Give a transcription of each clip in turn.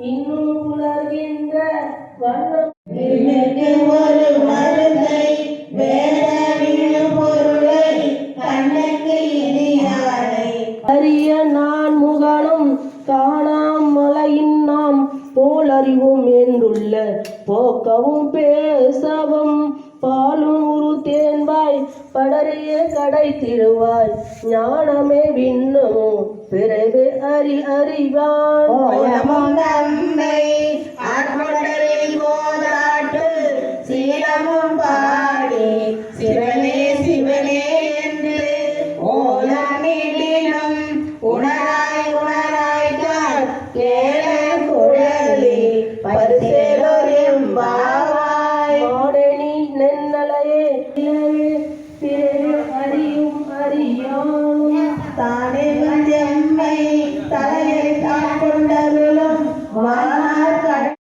இன்னும் உலர்கின்ற ஒரு மருந்தை பொருளை கண்ணுக்கு இனியானை அரிய நான் முகனும் காணாம் மலையின் நாம் போலறிவும் என்றுள்ள போக்கவும் பேசவும் பாலும் உரு தேன்பாய் படரிய கடை திருவாய் ஞானமே விண்ணமோ பிறவே அறிவான் சீலமும் பாடி சிவனே சிவனே என்று ஓலமிடினும் உணராய் கேள குழலி பரிசேலொரும்பாவாய் மாடனி நென்னலையே அறியும் அறியானும் தானே எம்மை தலையை கொண்டருளும் வானார் கடல்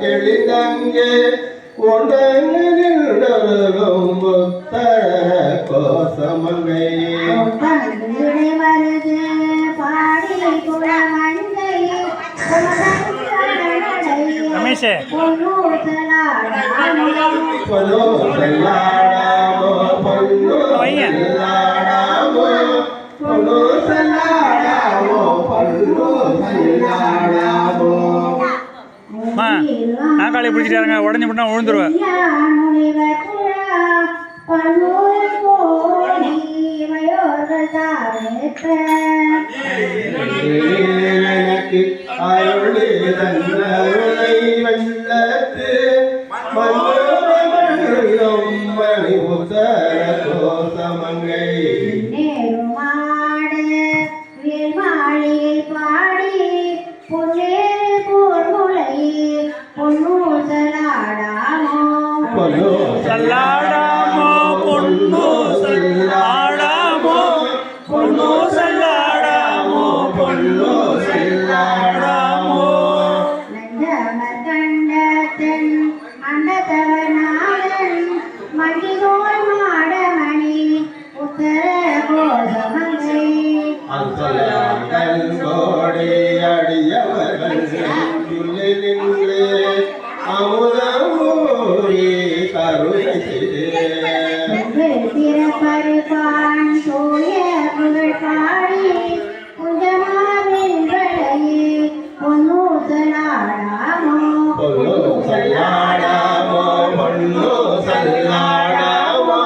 தெளிந்தங்கே ஒன்றரும் கோசமங்கை வருது பாடி குளமங்கை நாக்காளி பிடிச்சிட்டாருங்க உடஞ்சி மட்டும் விழுந்துருவேன் அருளே தன்னருளை வெள்ளத்து மணி உத்தர கோசமங்கை பாடி பொன்னேறு போர்முலை பொன்னு சலாடாமோ சல்லாடாமோ பொன்னு சல்லாடாமோ பொன்னு சல்லாடாமோ பொன்னு சல்லாடாமோ நந்தமர் கண்டத்தன் அண்டதவனாதன் மணிதோள் மாடமணி உத்தர கோசமங்கை கோடி அடியவர்கள் அமுதமூரி கருணை திறப்பருப்பான் தோய புகழ் பாடி குஞ்சமாவின் பொன்னு சலாடாமோ பொன்னு சல்லாடாமோ பொன்னு சல்லாடாமோ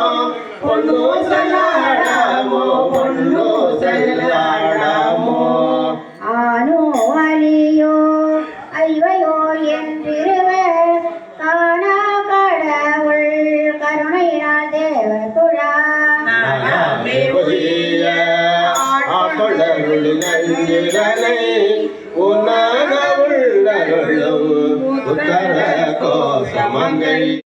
பொன்னு சல்லாடாமோ பொன்னு சல்லாடாமோ ஆனோ அலியோ ஐவையோ என்றிருவர் காணா கடவுள் கருணையினால் தேவர் குழா ஆட்கொள்ளருள் நன்றிகளை